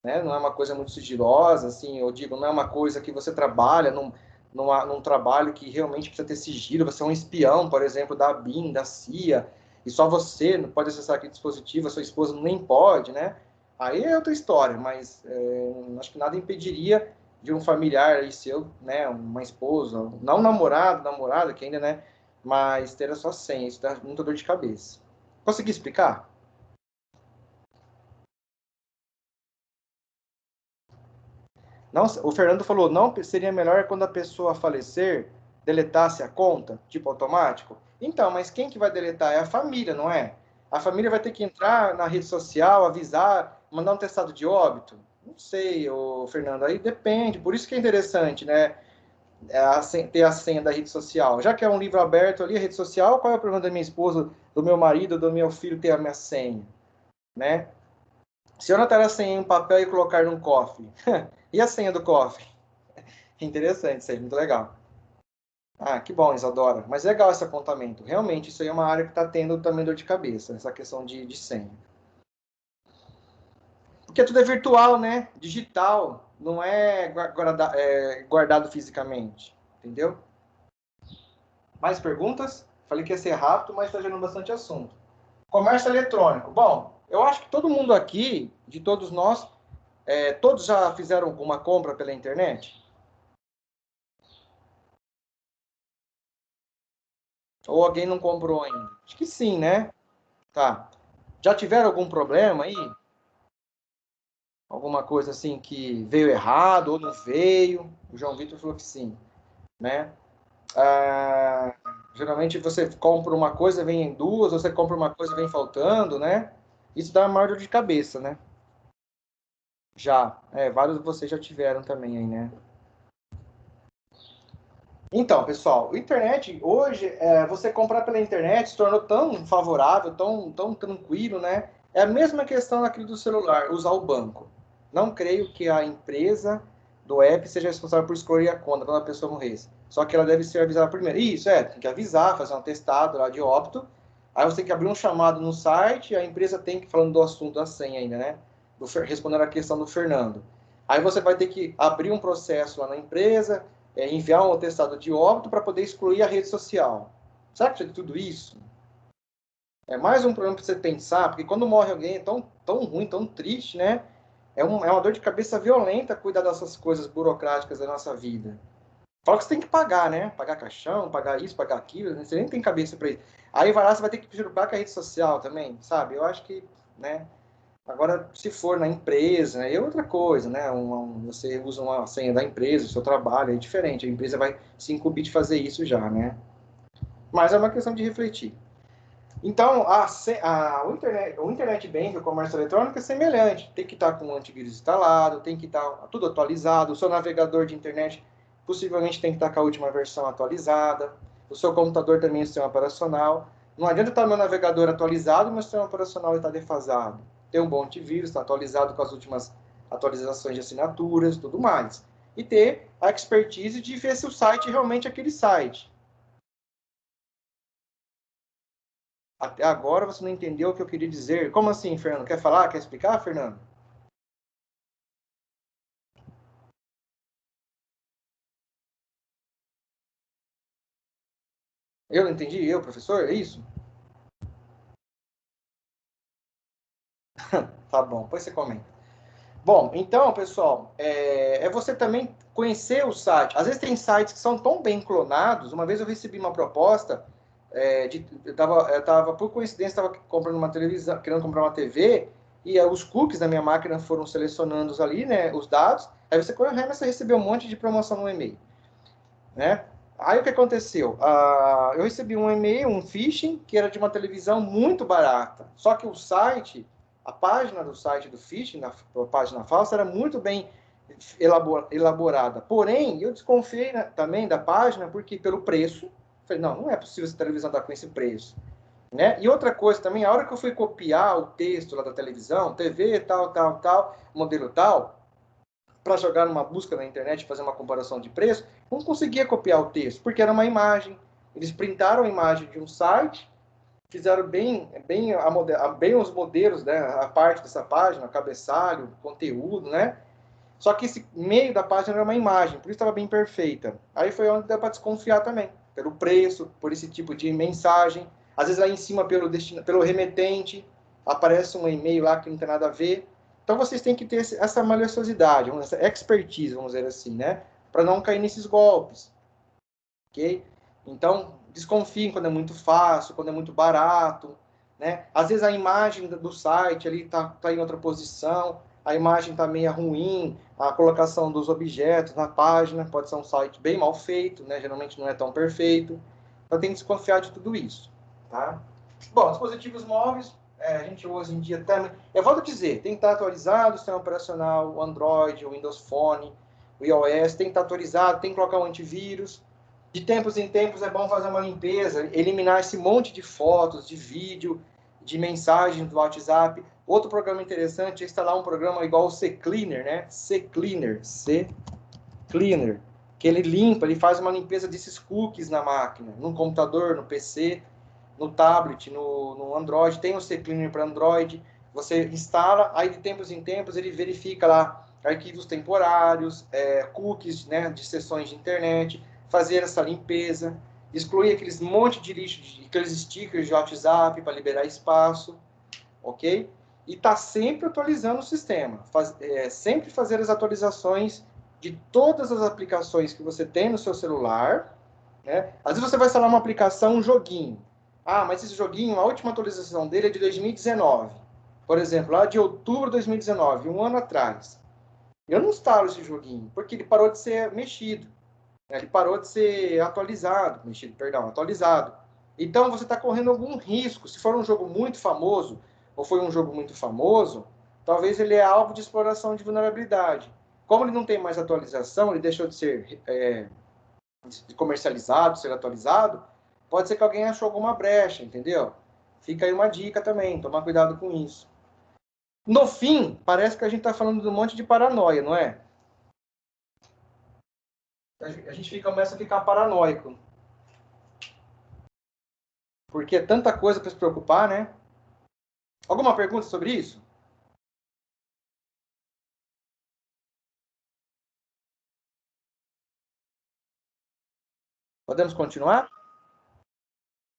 né, não é uma coisa muito sigilosa, assim, eu digo, não é uma coisa que você trabalha num trabalho que realmente precisa ter sigilo, você é um espião, por exemplo, da BIM, da CIA, e só você não pode acessar aquele dispositivo, a sua esposa nem pode, né? Aí é outra história, mas acho que nada impediria de um familiar aí seu, né, uma esposa, não um namorado, namorada, que ainda, né, mas ter a sua senha, isso dá muita dor de cabeça. Consegui explicar? Não, o Fernando falou, não seria melhor quando a pessoa falecer, deletasse a conta, tipo automático? Então, mas quem que vai deletar? É a família, não é? A família vai ter que entrar na rede social, avisar, mandar um testado de óbito? Não sei, ô, Fernando, aí depende. Por isso que é interessante, né? Ter a senha da rede social. Já que é um livro aberto ali, a rede social, qual é o problema da minha esposa, do meu marido, do meu filho ter a minha senha, né? Se eu anotar a senha em um papel e colocar num cofre, e a senha do cofre? Interessante isso aí, muito legal. Ah, que bom, Isadora. Mas legal esse apontamento. Realmente, isso aí é uma área que está tendo também dor de cabeça, essa questão de senha. Porque tudo é virtual, né? Digital, não é guardado fisicamente. Entendeu? Mais perguntas? Falei que ia ser rápido, mas está gerando bastante assunto. Comércio eletrônico. Bom, eu acho que todo mundo aqui, de todos nós, todos já fizeram alguma compra pela internet? Ou alguém não comprou ainda? Acho que sim, né? Tá. Já tiveram algum problema aí? Alguma coisa assim que veio errado ou não veio? O João Vitor falou que sim, né? Geralmente você compra uma coisa, vem em duas, você compra uma coisa, vem faltando, né? Isso dá uma maior dor de cabeça, né? Já, vários de vocês já tiveram também aí, né? Então, pessoal, a internet, hoje, você comprar pela internet se tornou tão favorável, tão tranquilo, né? É a mesma questão aqui do celular, usar o banco. Não creio que a empresa do app seja responsável por escolher a conta quando a pessoa morresse. Só que ela deve ser avisada primeiro. Isso, tem que avisar, fazer um atestado lá de óbito. Aí você tem que abrir um chamado no site, a empresa tem que, falando do assunto da senha ainda, né? Respondendo a questão do Fernando. Aí você vai ter que abrir um processo lá na empresa, enviar um atestado de óbito para poder excluir a rede social. Será que precisa de tudo isso? É mais um problema para você pensar, porque quando morre alguém é tão ruim, tão triste, né? É uma dor de cabeça violenta cuidar dessas coisas burocráticas da nossa vida. Fala que você tem que pagar, né? Pagar caixão, pagar isso, pagar aquilo, né? Você nem tem cabeça para isso. Aí vai lá, você vai ter que preocupar com a rede social também, sabe? Eu acho que, né? Agora, se for na empresa, é outra coisa, né? Você usa uma senha da empresa, o seu trabalho, é diferente. A empresa vai se incumbir de fazer isso já, né? Mas é uma questão de refletir. Então, o Internet Bank, o comércio eletrônico, é semelhante. Tem que estar com o antivírus instalado, tem que estar tudo atualizado. O seu navegador de internet possivelmente tem que estar com a última versão atualizada. O seu computador também, o sistema operacional. Não adianta estar no meu navegador atualizado e meu sistema operacional está defasado. Ter um bom antivírus, está atualizado com as últimas atualizações de assinaturas, tudo mais. E ter a expertise de ver se o site realmente é aquele site. Até agora você não entendeu o que eu queria dizer. Como assim, Fernando? Quer falar? Quer explicar, Fernando? Eu não entendi? Eu, professor? É isso? Tá bom, depois você comenta. Bom, então, pessoal, você também conhecer o site. Às vezes tem sites que são tão bem clonados. Uma vez eu recebi uma proposta, por coincidência, estava comprando uma televisão, querendo comprar uma TV, e os cookies da minha máquina foram selecionando ali, né, os dados. Aí você começa a receber um monte de promoção no e-mail, né? Aí o que aconteceu? Eu recebi um e-mail, um phishing, que era de uma televisão muito barata. Só que a página do site do phishing, a página falsa, era muito bem elaborada. Porém, eu desconfiei também da página, porque pelo preço, falei, não é possível essa televisão estar com esse preço. Né? E outra coisa também, a hora que eu fui copiar o texto lá da televisão, TV, tal, modelo tal, para jogar numa busca na internet, fazer uma comparação de preço, não conseguia copiar o texto, porque era uma imagem. Eles printaram a imagem de um site, fizeram bem os modelos, né, a parte dessa página, cabeçalho, conteúdo, né? Só que esse meio da página era uma imagem, por isso estava bem perfeita. Aí foi onde deu para desconfiar também, pelo preço, por esse tipo de mensagem. Às vezes lá em cima, pelo remetente, aparece um e-mail lá que não tem nada a ver. Então vocês têm que ter essa maliciosidade, essa expertise, vamos dizer assim, né? Para não cair nesses golpes. Ok? Então, desconfiem quando é muito fácil, quando é muito barato, né? Às vezes a imagem do site ali tá em outra posição, a imagem está meio ruim, a colocação dos objetos na página, pode ser um site bem mal feito, né? Geralmente não é tão perfeito. Então tem que desconfiar de tudo isso, tá? Bom, dispositivos móveis, a gente hoje em dia também... Eu volto a dizer, tem que estar atualizado o sistema operacional, o Android, o Windows Phone, o iOS, tem que estar atualizado, tem que colocar um antivírus. De tempos em tempos é bom fazer uma limpeza, eliminar esse monte de fotos, de vídeo, de mensagens do WhatsApp. Outro programa interessante é instalar um programa igual o CCleaner, né? CCleaner, que ele limpa, ele faz uma limpeza desses cookies na máquina, no computador, no PC, no tablet, no Android. Tem o CCleaner para Android. Você instala, aí de tempos em tempos ele verifica lá arquivos temporários, cookies, né, de sessões de internet, fazer essa limpeza, excluir aqueles monte de lixo, aqueles stickers de WhatsApp para liberar espaço, ok? E tá sempre atualizando o sistema, sempre fazer as atualizações de todas as aplicações que você tem no seu celular, né? Às vezes você vai instalar uma aplicação, um joguinho. Ah, mas esse joguinho, a última atualização dele é de 2019. por exemplo, lá de outubro de 2019, um ano atrás, eu não instalo esse joguinho, porque ele parou de ser mexido, né? Ele parou de ser atualizado, atualizado. Então, você está correndo algum risco. Se for um jogo muito famoso, ou foi um jogo muito famoso, talvez ele é alvo de exploração de vulnerabilidade. Como ele não tem mais atualização, ele deixou de ser comercializado, ser atualizado, pode ser que alguém achou alguma brecha, entendeu? Fica aí uma dica também, tomar cuidado com isso. No fim, parece que a gente está falando de um monte de paranoia, não é? A gente começa a ficar paranoico. Porque é tanta coisa para se preocupar, né? Alguma pergunta sobre isso? Podemos continuar?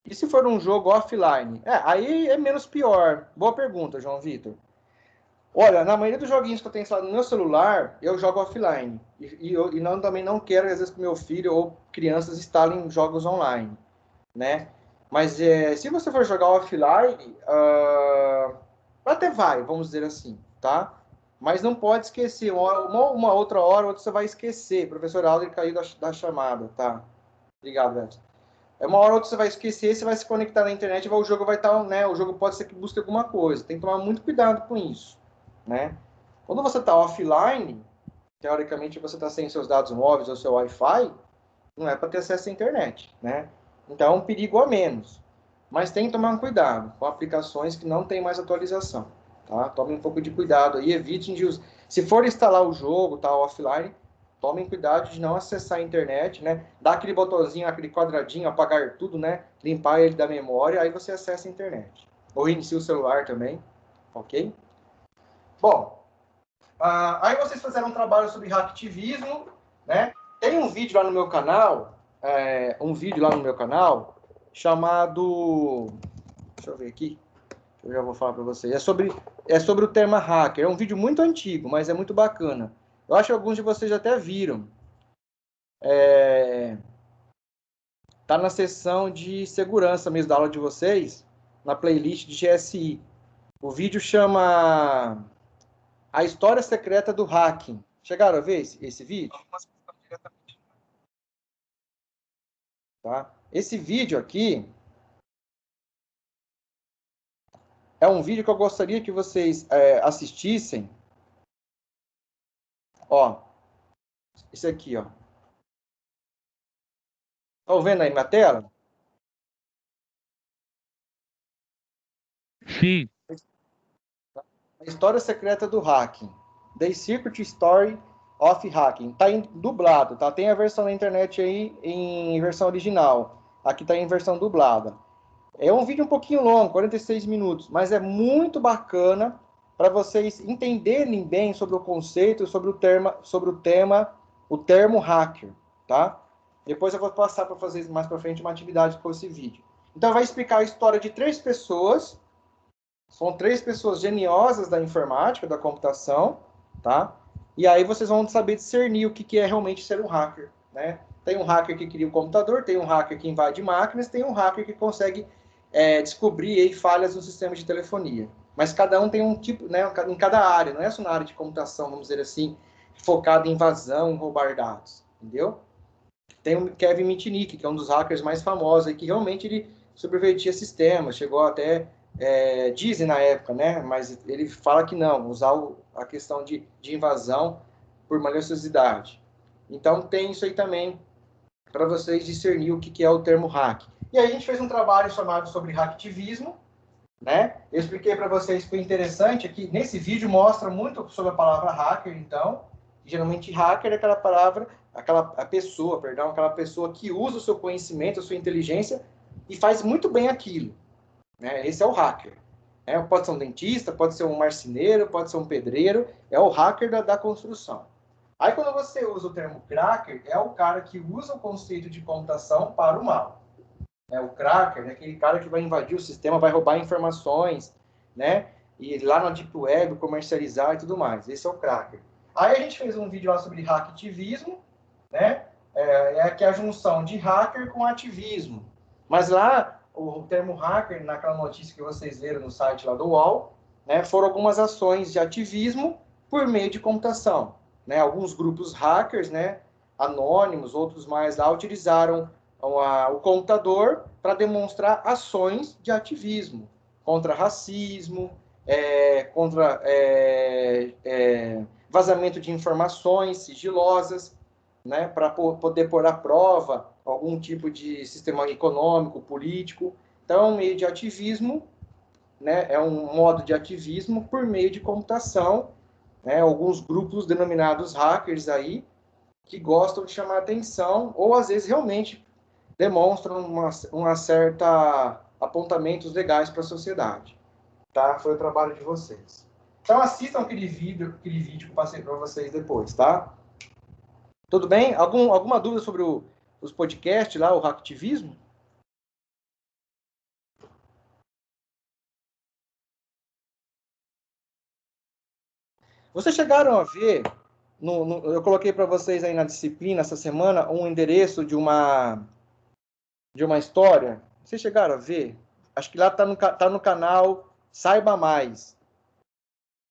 E se for um jogo offline? Aí é menos pior. Boa pergunta, João Vitor. Olha, na maioria dos joguinhos que eu tenho instalado no meu celular, eu jogo offline. Também não quero, às vezes, que meu filho ou crianças instalem jogos online, né? Mas se você for jogar offline, até vai, vamos dizer assim, tá? Mas não pode esquecer. Uma outra hora, outra você vai esquecer. Professor Alder caiu da chamada, tá? Obrigado, Beto. Uma hora ou outra você vai esquecer, você vai se conectar na internet, o jogo vai estar, né? O jogo pode ser que busque alguma coisa. Tem que tomar muito cuidado com isso, né? Quando você está offline, teoricamente você está sem seus dados móveis ou seu Wi-Fi, não é para ter acesso à internet, né? Então é um perigo a menos. Mas tem que tomar um cuidado com aplicações que não tem mais atualização, tá? Tome um pouco de cuidado aí, evitem de usar. Se for instalar o jogo, tá, offline, tomem cuidado de não acessar a internet, né? Dá aquele botãozinho, aquele quadradinho, apagar tudo, né? Limpar ele da memória, aí você acessa a internet. Ou reinicia o celular também, ok? Bom, aí vocês fizeram um trabalho sobre hacktivismo, né? Tem um vídeo lá no meu canal, chamado... Deixa eu ver aqui, eu já vou falar para vocês. É sobre o tema hacker. É um vídeo muito antigo, mas é muito bacana. Eu acho que alguns de vocês até viram. Tá na seção de segurança mesmo da aula de vocês, na playlist de GSI. O vídeo chama A História Secreta do Hacking. Chegaram a ver esse vídeo? Tá? Esse vídeo aqui é um vídeo que eu gostaria que vocês assistissem. Ó, esse aqui, ó. Estão vendo aí na tela? Sim. A História Secreta do Hacking. The Secret Story of Hacking. Tá em dublado, tá? Tem a versão na internet aí em versão original. Aqui tá em versão dublada. É um vídeo um pouquinho longo, 46 minutos, mas é muito bacana para vocês entenderem bem sobre o conceito, sobre o termo hacker, tá? Depois eu vou passar para fazer mais para frente uma atividade com esse vídeo. Então vai explicar a história de 3 pessoas. São 3 pessoas geniosas da informática, da computação, tá? E aí vocês vão saber discernir o que é realmente ser um hacker, né? Tem um hacker que cria o computador, tem um hacker que invade máquinas, tem um hacker que consegue descobrir aí falhas no sistema de telefonia. Mas cada um tem um tipo, né, em cada área, não é só na área de computação, vamos dizer assim, focado em invasão, em roubar dados, entendeu? Tem o Kevin Mitnick, que é um dos hackers mais famosos, aí, que realmente ele subvertia sistemas, chegou até, dizem na época, né, mas ele fala que não, usar a questão de invasão por maliciosidade. Então tem isso aí também, para vocês discernir o que é o termo hack. E aí a gente fez um trabalho chamado sobre hacktivismo, né? Eu expliquei para vocês que o interessante é que nesse vídeo mostra muito sobre a palavra hacker, então. Geralmente hacker é aquela pessoa que usa o seu conhecimento, a sua inteligência e faz muito bem aquilo, né? Esse é o hacker. Pode ser um dentista, pode ser um marceneiro, pode ser um pedreiro, é o hacker da construção. Aí, quando você usa o termo cracker, é o cara que usa o conceito de computação para o mal. O cracker é aquele cara que vai invadir o sistema, vai roubar informações, né? E lá na Deep Web, comercializar e tudo mais. Esse é o cracker. Aí a gente fez um vídeo lá sobre hacktivismo, né? Que é a junção de hacker com ativismo. Mas lá, o termo hacker, naquela notícia que vocês leram no site lá do UOL, né, foram algumas ações de ativismo por meio de computação, né? Alguns grupos hackers, né, anônimos, outros mais lá, utilizaram o computador para demonstrar ações de ativismo contra racismo, contra vazamento de informações sigilosas, né, para poder pôr à prova algum tipo de sistema econômico, político. Então, é um meio de ativismo, né, é um modo de ativismo por meio de computação, né, alguns grupos denominados hackers aí, que gostam de chamar atenção, ou às vezes realmente demonstram uma certa apontamentos legais para a sociedade. Tá? Foi o trabalho de vocês. Então assistam aquele vídeo que eu passei para vocês depois, tá? Tudo bem? Alguma dúvida sobre os podcasts lá, o hacktivismo? Vocês chegaram a ver, eu coloquei para vocês aí na disciplina essa semana um endereço de uma história. Vocês chegaram a ver? Acho que lá tá no canal Saiba Mais.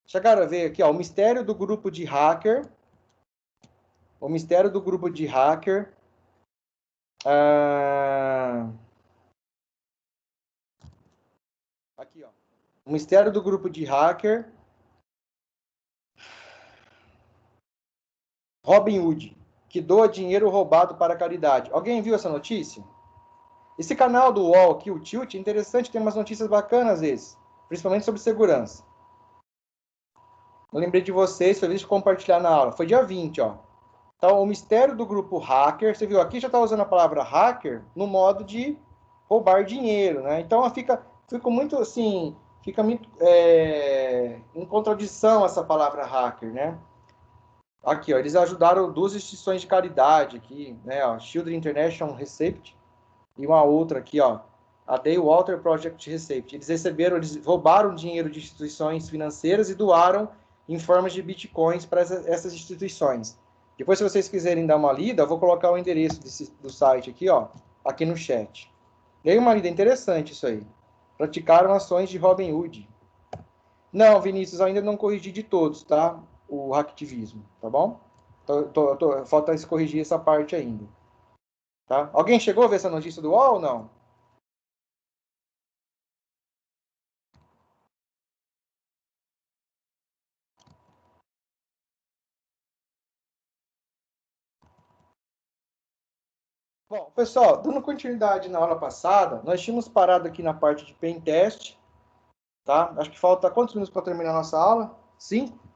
Chegaram a ver aqui, ó, o mistério do grupo de hacker. O mistério do grupo de hacker. Aqui, ó. O mistério do grupo de hacker. Robin Hood, que doa dinheiro roubado para a caridade. Alguém viu essa notícia? Esse canal do UOL aqui, o Tilt, é interessante, tem umas notícias bacanas às vezes, principalmente sobre segurança. Eu lembrei de vocês, foi visto compartilhar na aula. Foi dia 20, ó. Então, o mistério do grupo hacker, você viu aqui, já está usando a palavra hacker no modo de roubar dinheiro, né? Então, fica muito assim, fica muito em contradição essa palavra hacker, né? Aqui, ó, eles ajudaram 2 instituições de caridade aqui, né? Ó, Children International Recept e uma outra aqui, ó, a Day Water Project Recept. Eles roubaram dinheiro de instituições financeiras e doaram em formas de bitcoins para essas instituições. Depois, se vocês quiserem dar uma lida, eu vou colocar o endereço do site aqui, ó, aqui no chat. Dei uma lida, interessante isso aí. Praticaram ações de Robin Hood. Não, Vinícius, ainda não corrigi de todos, tá? O hacktivismo, tá bom? Falta corrigir essa parte ainda. Tá? Alguém chegou a ver essa notícia do UOL ou não? Bom, pessoal, dando continuidade na aula passada, nós tínhamos parado aqui na parte de pen test, tá? Acho que falta quantos minutos para terminar a nossa aula? 5?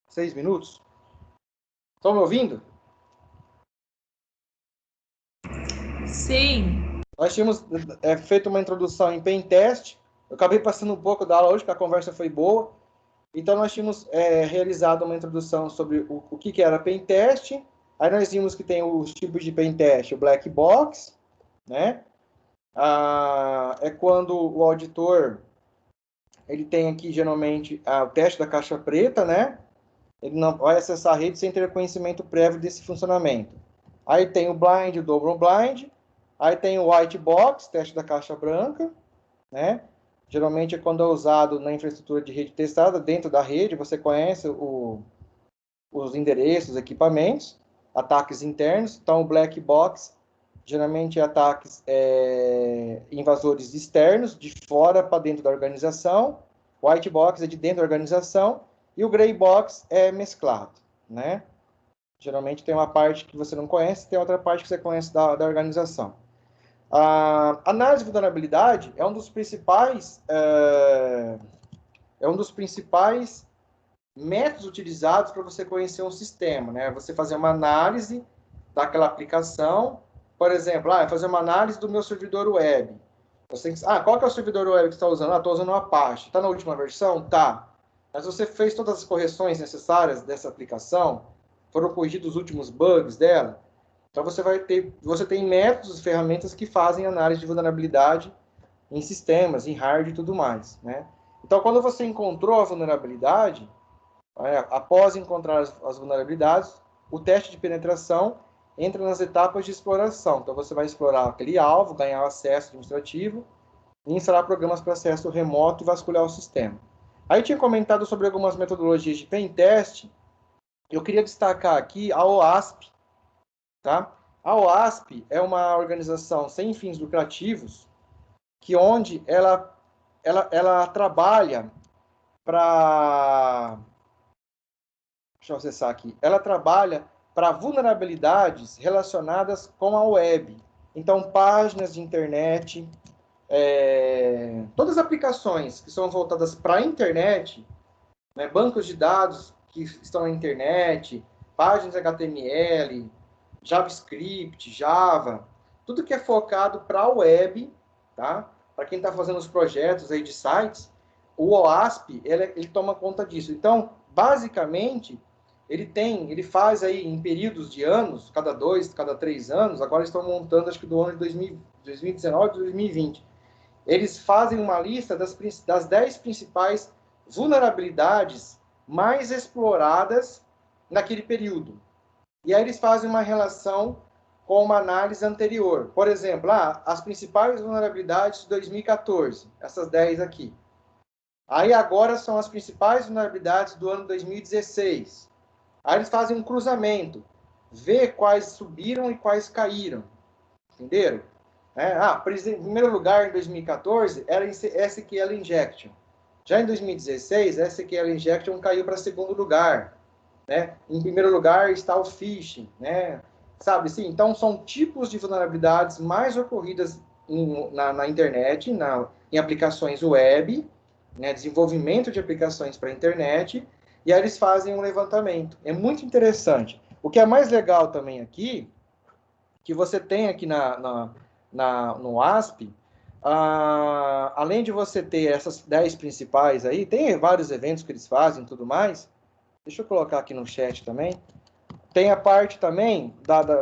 6 minutos? Estão me ouvindo? Sim. Nós tínhamos feito uma introdução em pen test. Eu acabei passando um pouco da aula hoje, porque a conversa foi boa. Então, nós tínhamos realizado uma introdução sobre o que era pen test. Aí nós vimos que tem os tipos de pen test, o black box, né? É quando o auditor, ele tem aqui, geralmente, o teste da caixa preta, né? Ele não vai acessar a rede sem ter conhecimento prévio desse funcionamento. Aí tem o blind, o double blind. Aí tem o white box, teste da caixa branca, né? Geralmente é quando é usado na infraestrutura de rede testada, dentro da rede, você conhece os endereços, os equipamentos, ataques internos. Então, o black box, geralmente é ataques invasores externos, de fora para dentro da organização. O white box é de dentro da organização. E o gray box é mesclado, né? Geralmente tem uma parte que você não conhece, tem outra parte que você conhece da organização. A análise de vulnerabilidade é um dos principais métodos utilizados para você conhecer um sistema, né? Você fazer uma análise daquela aplicação, por exemplo, fazer uma análise do meu servidor web. Qual que é o servidor web que você está usando? Estou usando o Apache. Está na última versão? Tá. Mas você fez todas as correções necessárias dessa aplicação? Foram corrigidos os últimos bugs dela? Então, você tem métodos, ferramentas que fazem análise de vulnerabilidade em sistemas, em hardware e tudo mais, né? Então, quando você encontrou a vulnerabilidade, após encontrar as vulnerabilidades, o teste de penetração entra nas etapas de exploração. Então, você vai explorar aquele alvo, ganhar acesso administrativo, e instalar programas para acesso remoto e vasculhar o sistema. Aí tinha comentado sobre algumas metodologias de pen test. Eu queria destacar aqui a OASP, tá? A OASP é uma organização sem fins lucrativos, que onde ela trabalha para... Deixa eu acessar aqui. Ela trabalha para vulnerabilidades relacionadas com a web. Então, páginas de internet, todas as aplicações que são voltadas para a internet, né, bancos de dados que estão na internet, páginas HTML, JavaScript, Java, tudo que é focado para a web, tá? Para quem está fazendo os projetos aí de sites, o OASP, ele toma conta disso. Então, basicamente, ele faz aí em períodos de anos, cada 2, cada 3 anos, agora estão montando, acho que do ano de 2019 e 2020, eles fazem uma lista das 10 principais vulnerabilidades mais exploradas naquele período. E aí eles fazem uma relação com uma análise anterior. Por exemplo, as principais vulnerabilidades de 2014, essas 10 aqui. Aí agora são as principais vulnerabilidades do ano 2016. Aí eles fazem um cruzamento, vê quais subiram e quais caíram. Entenderam? Por exemplo, em primeiro lugar, em 2014, era SQL Injection. Já em 2016, SQL Injection caiu para segundo lugar. Né? Em primeiro lugar está o phishing. Né? Sabe, sim? Então, são tipos de vulnerabilidades mais ocorridas na internet, em aplicações web, né? Desenvolvimento de aplicações para a internet, e aí eles fazem um levantamento. É muito interessante. O que é mais legal também aqui, que você tem aqui no ASP, além de você ter essas 10 principais aí, tem vários eventos que eles fazem e tudo mais. Deixa eu colocar aqui no chat também. Tem a parte também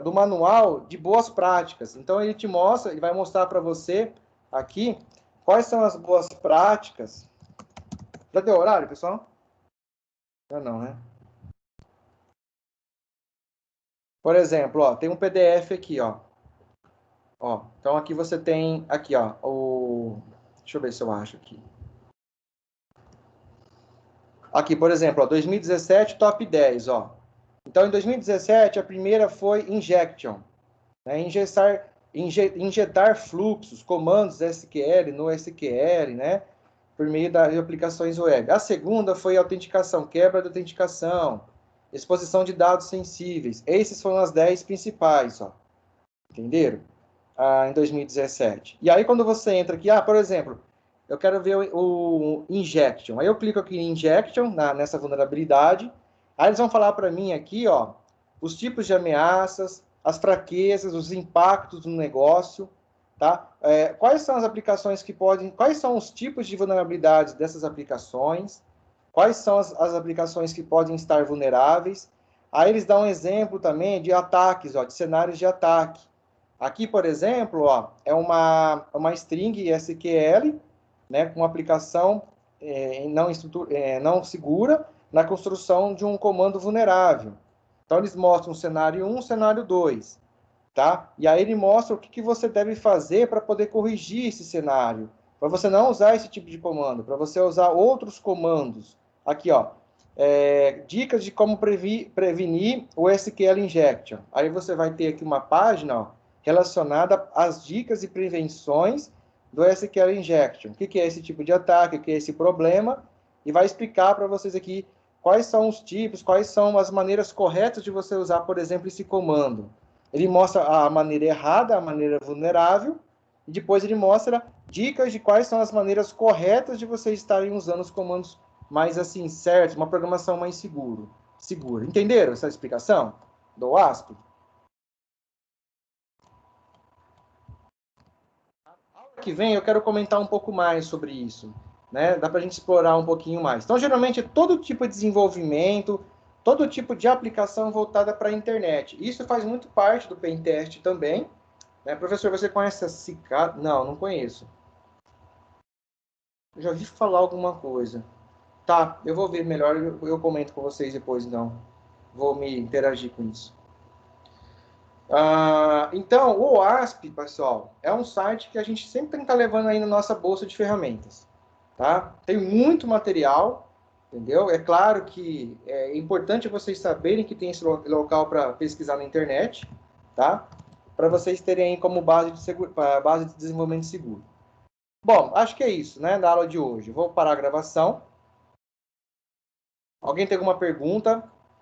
do manual de boas práticas. Então, ele te mostra, ele vai mostrar para você aqui quais são as boas práticas. Já deu horário, pessoal? Já não, né? Por exemplo, tem um PDF aqui, ó. Então aqui você tem, aqui, ó, deixa eu ver se eu acho aqui. Aqui, por exemplo, 2017, top 10, ó. Então, em 2017, a primeira foi injection, né? Injetar fluxos, comandos SQL no SQL, né? Por meio de aplicações web. A segunda foi autenticação, quebra de autenticação, exposição de dados sensíveis. Esses foram as 10 principais, ó. Entenderam? Em 2017. E aí, quando você entra aqui, por exemplo, eu quero ver o injection. Aí eu clico aqui em injection, nessa vulnerabilidade. Aí eles vão falar para mim aqui, ó, os tipos de ameaças, as fraquezas, os impactos no negócio, tá? Quais são as aplicações quais são os tipos de vulnerabilidades dessas aplicações, quais são as aplicações que podem estar vulneráveis. Aí eles dão um exemplo também de ataques, ó, de cenários de ataque. Aqui, por exemplo, ó, é uma string SQL, né, com aplicação não segura na construção de um comando vulnerável. Então, eles mostram o cenário 1, cenário 2. Tá? E aí ele mostra o que você deve fazer para poder corrigir esse cenário. Para você não usar esse tipo de comando, para você usar outros comandos. Aqui, ó, dicas de como prevenir o SQL Injection. Aí você vai ter aqui uma página, ó, relacionada às dicas e prevenções do SQL Injection. O que é esse tipo de ataque, o que é esse problema, e vai explicar para vocês aqui quais são os tipos, quais são as maneiras corretas de você usar, por exemplo, esse comando. Ele mostra a maneira errada, a maneira vulnerável, e depois ele mostra dicas de quais são as maneiras corretas de vocês estarem usando os comandos mais assim, certos, uma programação mais segura. Entenderam essa explicação do OASP? Que vem, eu quero comentar um pouco mais sobre isso, né? Dá para a gente explorar um pouquinho mais. Então, geralmente, todo tipo de desenvolvimento, todo tipo de aplicação voltada para a internet. Isso faz muito parte do Pentest também. Né? Professor, você conhece a CICAD? Não, não conheço. Eu já vi falar alguma coisa. Tá, eu vou ver melhor, eu comento com vocês depois, então. Vou me interagir com isso. Então, o OASP, pessoal, é um site que a gente sempre tem que estar levando aí na nossa bolsa de ferramentas, tá? Tem muito material, entendeu? É claro que é importante vocês saberem que tem esse local para pesquisar na internet, tá? Para vocês terem aí como base de desenvolvimento seguro. Bom, acho que é isso, né, da aula de hoje. Vou parar a gravação. Alguém tem alguma pergunta?